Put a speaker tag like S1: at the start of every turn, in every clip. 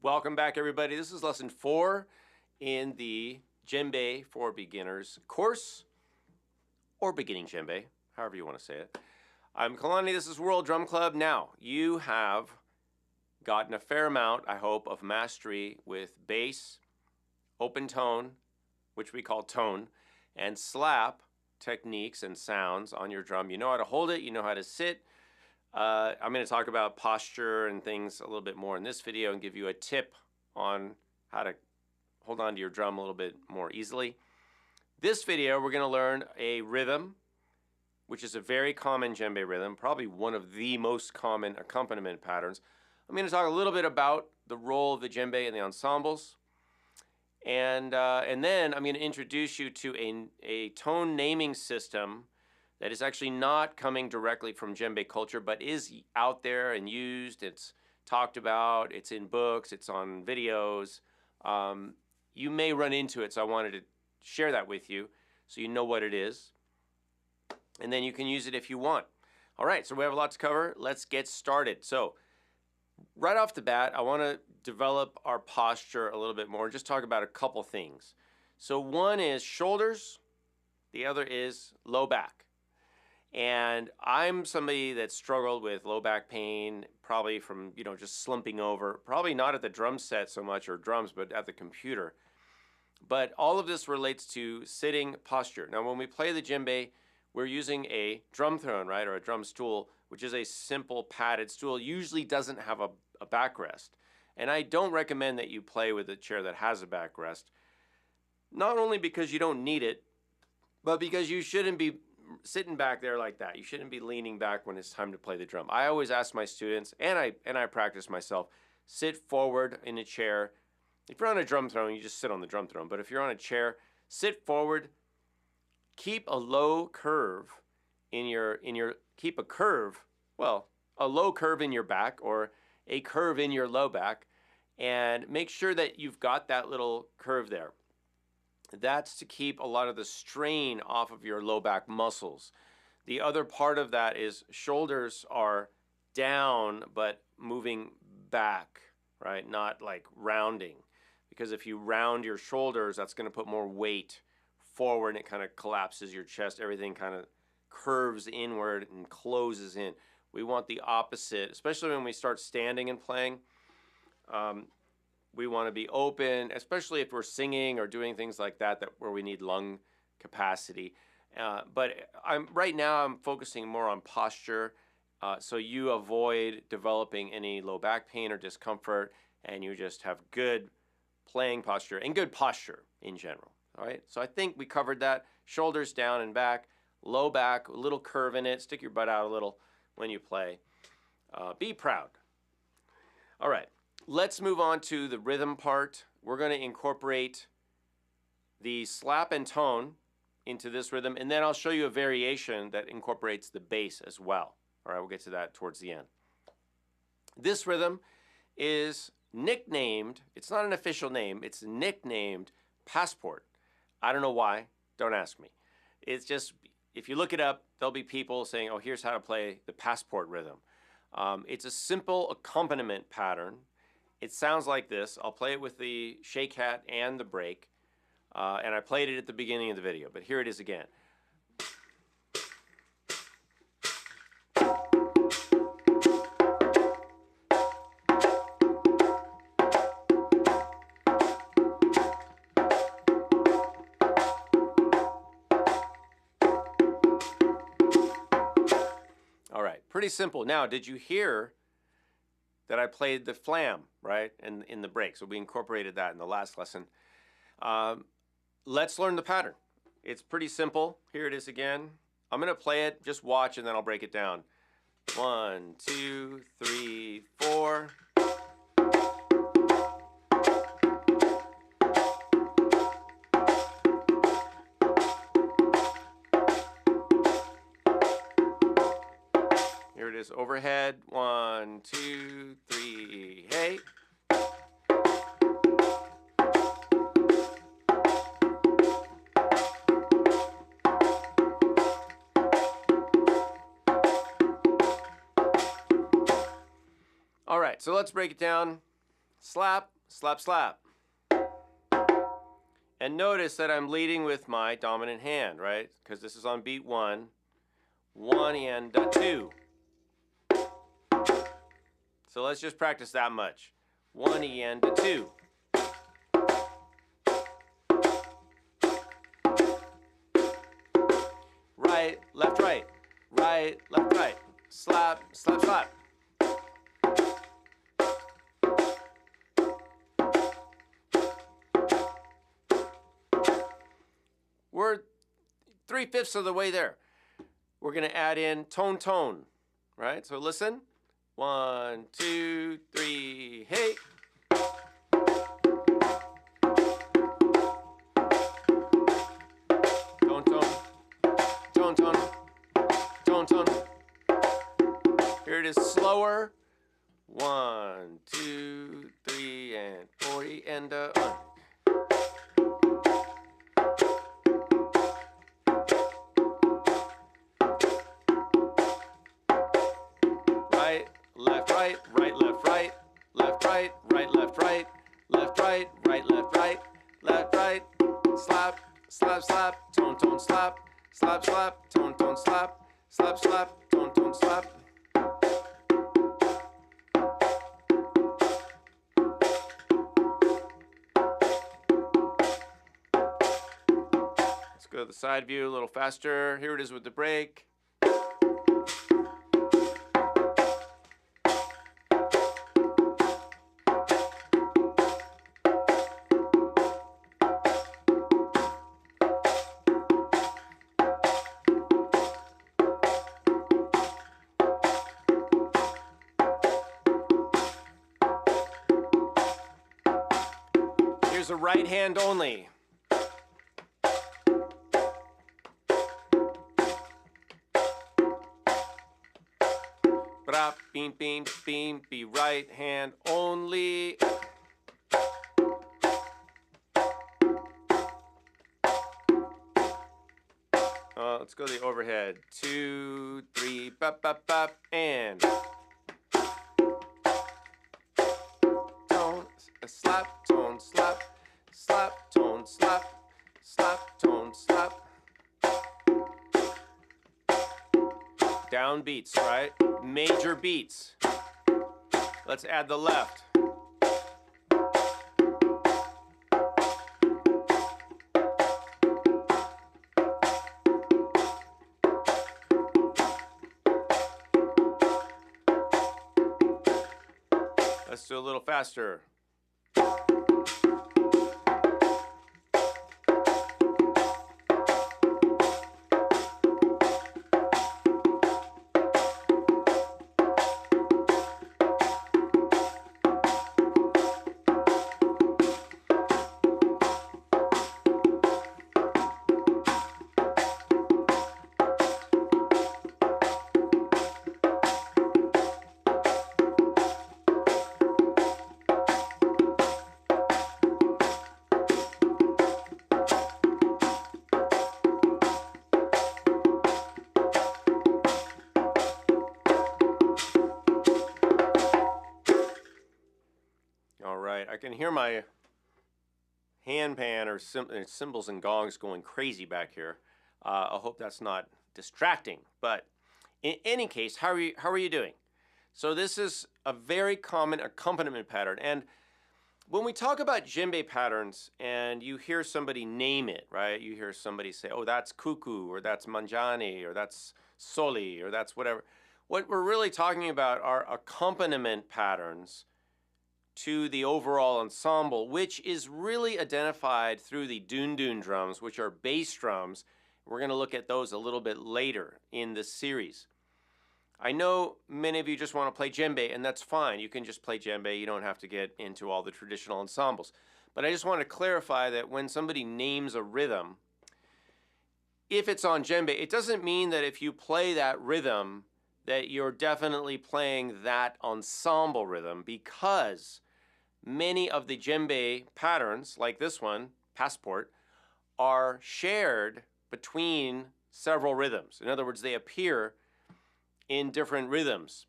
S1: Welcome back, everybody. This is lesson 4 in the Djembe for Beginners course, or beginning djembe, however you want to say it. I'm Kalani. This is World Drum Club. Now, you have gotten a fair amount, I hope, of mastery with bass, open tone, which we call tone, and slap techniques and sounds on your drum. You know how to hold it. You know how to sit. I'm going to talk about posture and things a little bit more in this video and give you a tip on how to hold on to your drum a little bit more easily. This video, we're going to learn a rhythm, which is a very common djembe rhythm, probably one of the most common accompaniment patterns. I'm going to talk a little bit about the role of the djembe in the ensembles. And then I'm going to introduce you to a tone naming system that is actually not coming directly from djembe culture, but is out there and used. It's talked about, it's in books, it's on videos. You may run into it, so I wanted to share that with you so you know what it is. And then you can use it if you want. All right, so we have a lot to cover. Let's get started. So right off the bat, I want to develop our posture a little bit more and just talk about a couple things. So one is shoulders, the other is low back. And I'm somebody that struggled with low back pain, probably from, just slumping over, probably not at the drum set so much or drums, but at the computer. But all of this relates to sitting posture. Now, when we play the djembe, we're using a drum throne, right, or a drum stool, which is a simple padded stool, usually doesn't have a backrest. And I don't recommend that you play with a chair that has a backrest, not only because you don't need it, but because you shouldn't be sitting back there like that. You shouldn't be leaning back when it's time to play the drum. I always ask my students, and I practice myself, sit forward in a chair. If you're on a drum throne, you just sit on the drum throne. But if you're on a chair, sit forward. Keep a low curve in your keep a curve, well, a low curve in your back or a curve in your low back, and make sure that you've got that little curve there. That's to keep a lot of the strain off of your low back muscles. The other part of that is shoulders are down but moving back, right? Not like rounding. Because if you round your shoulders, that's going to put more weight forward and it kind of collapses your chest. Everything kind of curves inward and closes in. We want the opposite, especially when we start standing and playing. We want to be open, especially if we're singing or doing things like that where we need lung capacity. But right now I'm focusing more on posture, so you avoid developing any low back pain or discomfort, and you just have good playing posture and good posture in general. All right, so I think we covered that. Shoulders down and back, low back, a little curve in it. Stick your butt out a little when you play. Be proud. All right. Let's move on to the rhythm part. We're going to incorporate the slap and tone into this rhythm, and then I'll show you a variation that incorporates the bass as well. All right, we'll get to that towards the end. This rhythm is nicknamed, it's not an official name, it's nicknamed Passport. I don't know why, don't ask me. It's just, if you look it up, there'll be people saying, oh, here's how to play the Passport rhythm. It's a simple accompaniment pattern. It sounds like this. I'll play it with the shake hat and the break. And I played it at the beginning of the video, but here it is again. All right, pretty simple. Now, did you hear that I played the flam, right, in the break? So we incorporated that in the last lesson. Let's learn the pattern. It's pretty simple. Here it is again. I'm going to play it, just watch, and then I'll break it down. 1, 2, 3, 4. Here it is overhead. 1, 2, 3, hey. All right, so let's break it down. slap, slap, slap. And notice that I'm leading with my dominant hand, right? Because this is on beat 1. 1 and 2. So let's just practice that much. 1 and 2. Right, left, right. Right, left, right. Slap, slap, slap. We're 3/5 of the way there. We're going to add in tone, tone, right? So listen. 1, 2, 3, hey. Tone, tone. Tone, tone. Tone, tone. Here it is slower. 1, 2, 3, and 40, and 1. Right, left, right, right, left, right, left, right, right, left, right, left, right, right, left, right, left, right, slap, slap, slap, tone, tone, slap, slap, slap, tone, tone, slap, slap, slap, tone, tone, slap. Let's go to the side view a little faster. Here it is with the break. Here's a right hand only. Brap, beam, beam, beam, be right hand only. Let's go to the overhead. 2, 3, bap, bap, bap, and tone, slap, tone, slap, slap, tone, slap, slap, tone, slap. Down beats, right? Major beats. Let's add the left. Let's do a little faster. I can hear my handpan or cymbals and gongs going crazy back here. I hope that's not distracting. But in any case, how are you doing? So this is a very common accompaniment pattern. And when we talk about djembe patterns and you hear somebody name it, right? You hear somebody say, oh, that's cuckoo, or that's manjani, or that's soli, or that's whatever. What we're really talking about are accompaniment patterns to the overall ensemble, which is really identified through the dundun drums, which are bass drums. We're going to look at those a little bit later in this series. I know many of you just want to play djembe, and that's fine. You can just play djembe. You don't have to get into all the traditional ensembles. But I just want to clarify that when somebody names a rhythm, if it's on djembe, it doesn't mean that if you play that rhythm that you're definitely playing that ensemble rhythm, because many of the djembe patterns, like this one, Passport, are shared between several rhythms. In other words, they appear in different rhythms.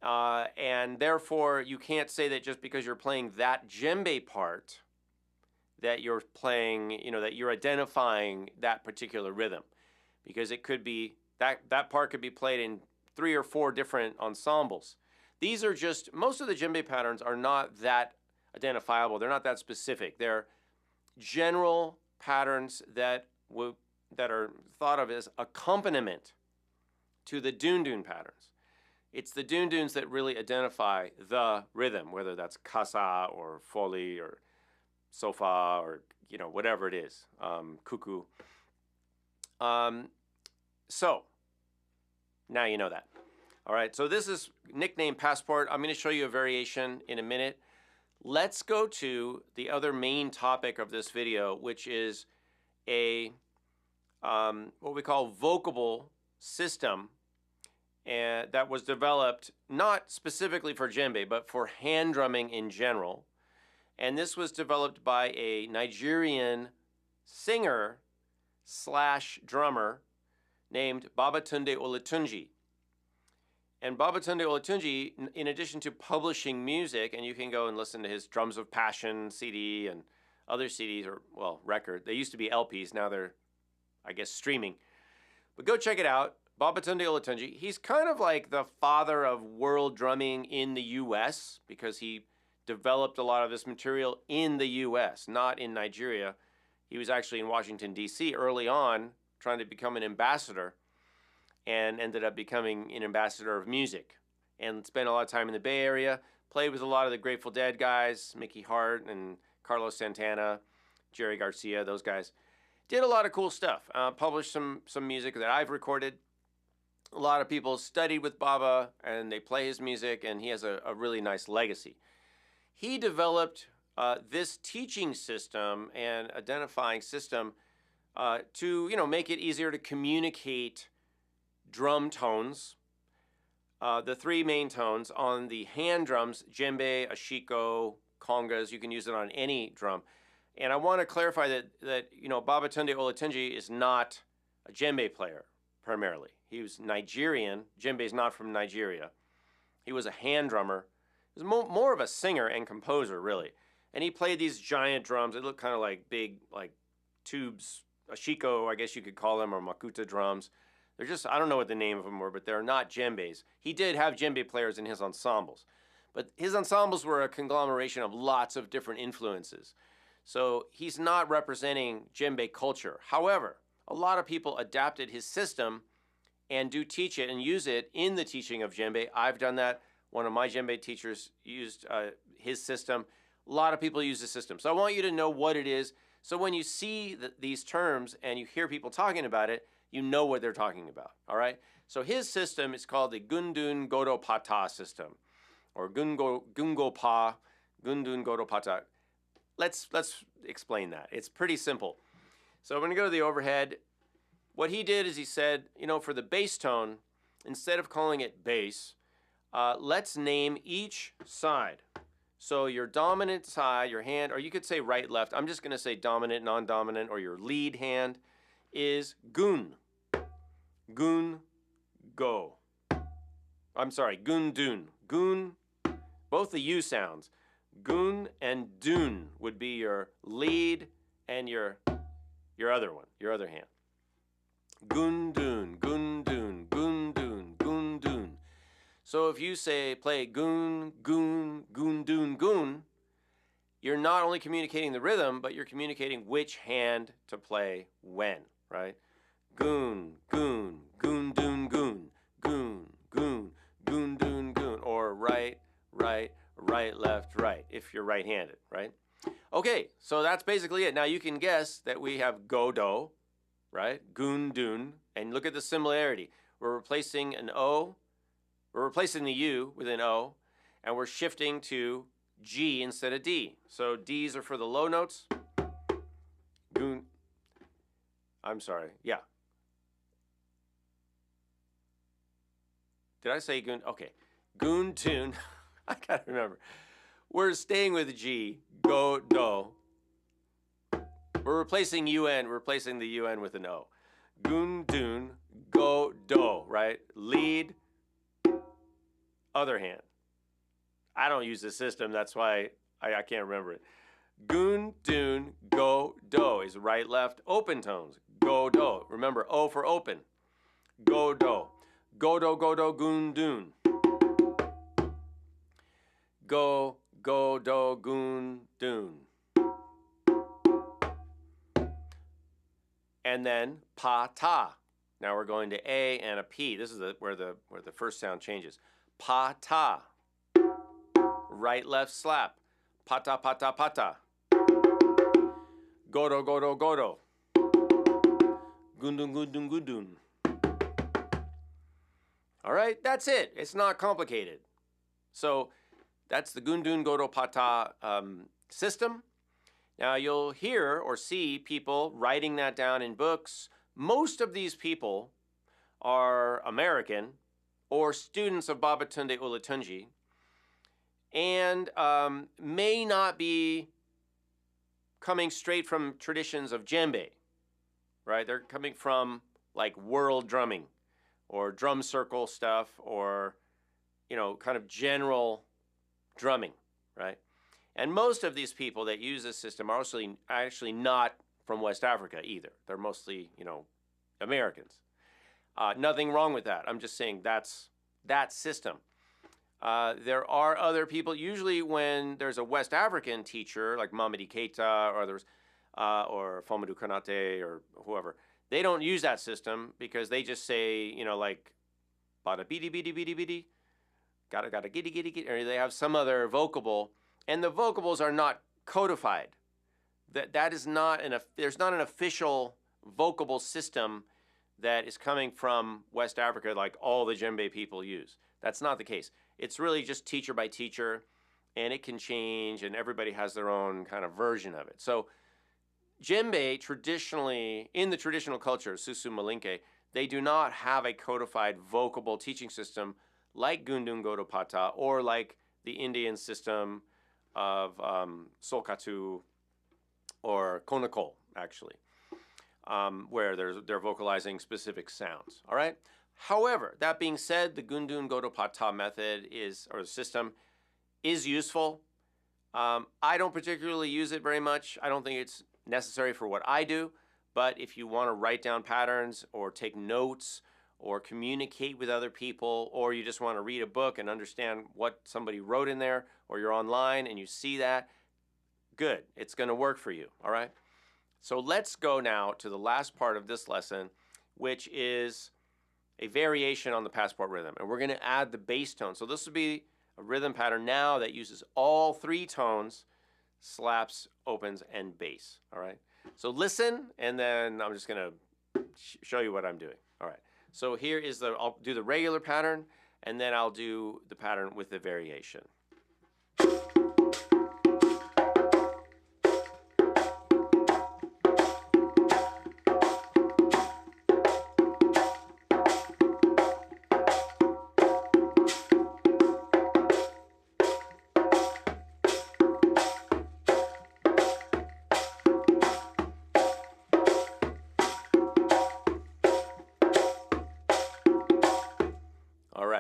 S1: And therefore, you can't say that just because you're playing that djembe part that you're playing, that you're identifying that particular rhythm, because it could be that part could be played in 3 or 4 different ensembles. These are just, most of the djembe patterns are not that identifiable. They're not that specific. They're general patterns that are thought of as accompaniment to the dundun patterns. It's the dunduns that really identify the rhythm, whether that's kasa or foli or sofa or whatever it is, cuckoo. So now you know that. All right, so this is nickname passport. I'm going to show you a variation in a minute. Let's go to the other main topic of this video, which is a what we call vocable system, and that was developed not specifically for djembe, but for hand drumming in general. And this was developed by a Nigerian singer / drummer named Babatunde Olatunji. And Babatunde Olatunji, in addition to publishing music, and you can go and listen to his Drums of Passion CD and other CDs, or, well, record. They used to be LPs, now they're, I guess, streaming. But go check it out, Babatunde Olatunji. He's kind of like the father of world drumming in the US, because he developed a lot of this material in the US, not in Nigeria. He was actually in Washington, D.C. early on, trying to become an ambassador, and ended up becoming an ambassador of music, and spent a lot of time in the Bay Area, played with a lot of the Grateful Dead guys, Mickey Hart and Carlos Santana, Jerry Garcia, those guys. Did a lot of cool stuff, published some music that I've recorded. A lot of people studied with Baba, and they play his music, and he has a really nice legacy. He developed this teaching system and identifying system to make it easier to communicate drum tones, the 3 main tones on the hand drums, djembe, ashiko, congas. You can use it on any drum. And I want to clarify that Babatunde Olatunji is not a djembe player primarily. He was Nigerian. Djembe is not from Nigeria. He was a hand drummer. He was more of a singer and composer, really. And he played these giant drums. They look kind of like big, like tubes, ashiko, I guess you could call them, or makuta drums. They're just, I don't know what the name of them were, but they're not djembes. He did have djembe players in his ensembles. But his ensembles were a conglomeration of lots of different influences. So he's not representing djembe culture. However, a lot of people adapted his system and do teach it and use it in the teaching of djembe. I've done that. One of my djembe teachers used his system. A lot of people use the system. So I want you to know what it is. So when you see these terms and you hear people talking about it, you know what they're talking about, all right? So his system is called the Gundun Godo Pata system, or Gungo Pa, Gundun Godo Pata. Let's explain that. It's pretty simple. So I'm going to go to the overhead. What he did is he said, for the bass tone, instead of calling it bass, let's name each side. So your dominant side, your hand, or you could say right, left. I'm just going to say dominant, non-dominant, or your lead hand is gun. Gun, go. I'm sorry, gun, dun. Gun, both the U sounds. Gun and dun would be your lead and your other one, your other hand. Gun, dun, gun, dun, gun, dun, gun, dun. So if you say play gun, gun, gun, dun, gun, you're not only communicating the rhythm, but you're communicating which hand to play when, right? Goon, goon, goon, doon, goon, goon, goon, goon, doon, goon, or right, right, right, left, right, if you're right-handed, right? Okay, so that's basically it. Now you can guess that we have go-do, right? Goon, doon, and look at the similarity. We're replacing an O, we're replacing the U with an O, and we're shifting to G instead of D. So D's are for the low notes. Goon, I'm sorry, yeah. Did I say goon? Okay. Goon, tune. I gotta remember. We're staying with G. Go, do. We're replacing UN. We're replacing the UN with an O. Goon, doon, go, do, right? Lead, other hand. I don't use this system, that's why I can't remember it. Gun, dun, go, do is right, left, open tones. Go, do. Remember, O for open. Go, do. Go, do, gun, dun. Go, do, gun, dun. And then pa, ta. Now we're going to A and a P. This is where the first sound changes. Pa, ta. Right, left, slap. Pata, pata, pata. Godo, godo, godo. Gundun, gundun, gundun. All right, that's it. It's not complicated. So that's the gundun, godo, pata system. Now you'll hear or see people writing that down in books. Most of these people are American or students of Babatunde Olatunji and may not be coming straight from traditions of djembe, right? They're coming from like world drumming or drum circle stuff or, you know, kind of general drumming, right? And most of these people that use this system are actually not from West Africa either. They're mostly, you know, Americans. Nothing wrong with that. I'm just saying that's that system. There are other people, usually when there's a West African teacher, like Mamadi Keita or Famadou Kanate or whoever, they don't use that system because they just say, you know, like, bada bidi bidi bidi bidi, gotta giddy giddy giddy, or they have some other vocable, and the vocables are not codified. That is not there's not an official vocable system that is coming from West Africa like all the djembe people use. That's not the case. It's really just teacher by teacher, and it can change, and everybody has their own kind of version of it. So djembe traditionally, in the traditional culture, Susu Malinke, they do not have a codified vocable teaching system like Gundun Godo Pata or like the Indian system of Solkatu or Konakol, actually, where they're vocalizing specific sounds, all right? However, that being said, the Gundun Godo Pata method or the system is useful. I don't particularly use it very much. I don't think it's necessary for what I do, but if you want to write down patterns or take notes or communicate with other people, or you just want to read a book and understand what somebody wrote in there, or you're online and you see that, good, it's going to work for you, all right? So let's go now to the last part of this lesson, which is a variation on the passport rhythm, and we're going to add the bass tone. So this will be a rhythm pattern now that uses all three tones, slaps, opens, and bass, all right? So listen, and then I'm just going to show you what I'm doing, all right? So here is I'll do the regular pattern, and then I'll do the pattern with the variation.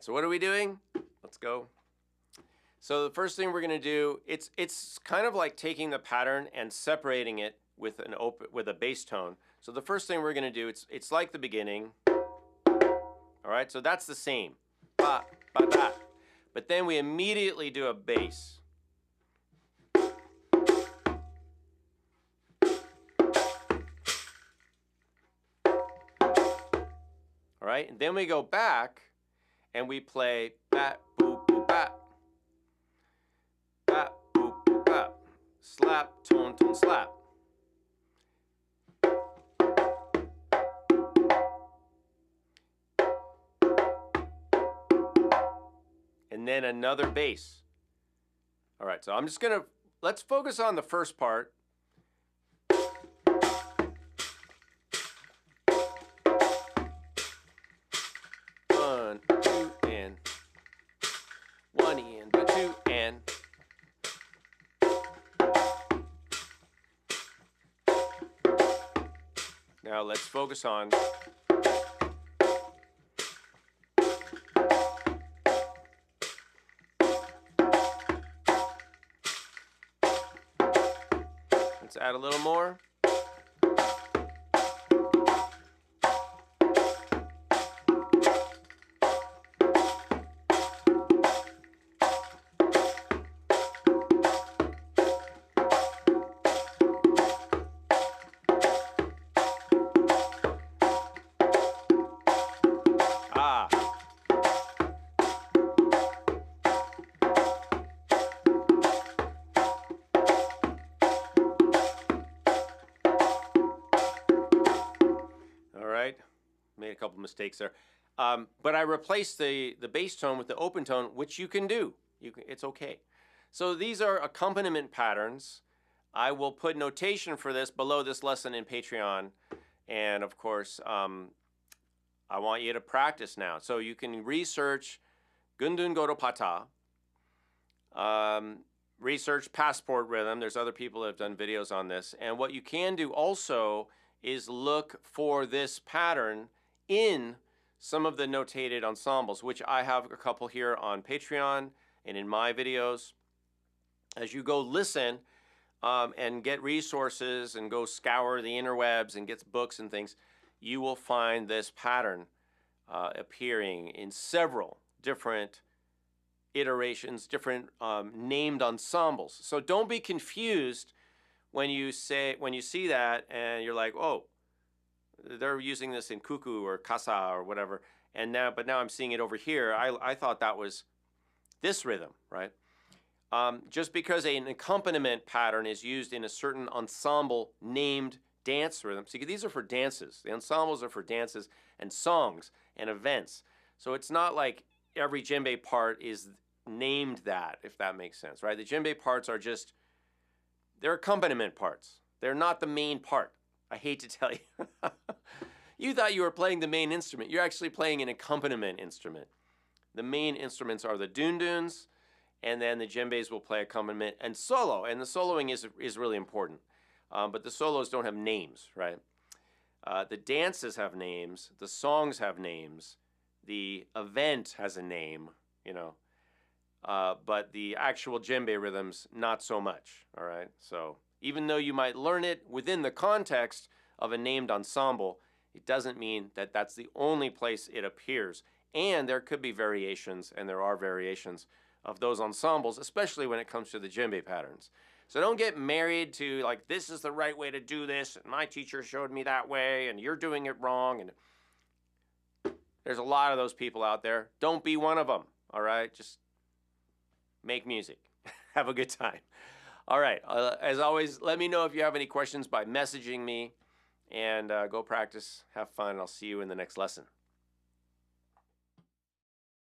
S1: So what are we doing? Let's go. So the first thing we're going to do, it's kind of like taking the pattern and separating it with a bass tone. So the first thing we're going to do, it's like the beginning. All right, so that's the same. Ba, ba, da. But then we immediately do a bass. All right, and then we go back and we play bat, boop, boop, bat. Bat, boop, boop, bat. Slap, tone, tone, slap. And then another bass. All right, so I'm just gonna, let's focus on the first part. Now let's focus on Let's add a little more. Made a couple mistakes there, but I replaced the bass tone with the open tone, which you can do. It's okay. So these are accompaniment patterns. I will put notation for this below this lesson in Patreon, and of course, I want you to practice now. So you can research Gundun Goro Pata, research passport rhythm. There's other people that have done videos on this, and what you can do also is look for this pattern in some of the notated ensembles, which I have a couple here on Patreon and in my videos. As you go listen and get resources and go scour the interwebs and get books and things, you will find this pattern appearing in several different iterations, different named ensembles. So don't be confused when you see that and you're like, oh, they're using this in cuckoo or casa or whatever, but now I'm seeing it over here. I thought that was this rhythm, right? Just because an accompaniment pattern is used in a certain ensemble named dance rhythm. See, these are for dances. The ensembles are for dances and songs and events. So it's not like every djembe part is named that, if that makes sense, right? The djembe parts are just, they're accompaniment parts. They're not the main part. I hate to tell you. You thought you were playing the main instrument. You're actually playing an accompaniment instrument. The main instruments are the dunduns, and then the djembes will play accompaniment and solo. And the soloing is really important. But the solos don't have names, right? The dances have names. The songs have names. The event has a name, you know. But the actual djembe rhythms, not so much, all right? So even though you might learn it within the context of a named ensemble, it doesn't mean that that's the only place it appears. And there could be variations, and there are variations of those ensembles, especially when it comes to the djembe patterns. So don't get married to, like, this is the right way to do this, and my teacher showed me that way, and you're doing it wrong. And there's a lot of those people out there. Don't be one of them, all right? Just make music. Have a good time. All right. As always, let me know if you have any questions by messaging me, and go practice. Have fun. I'll see you in the next lesson.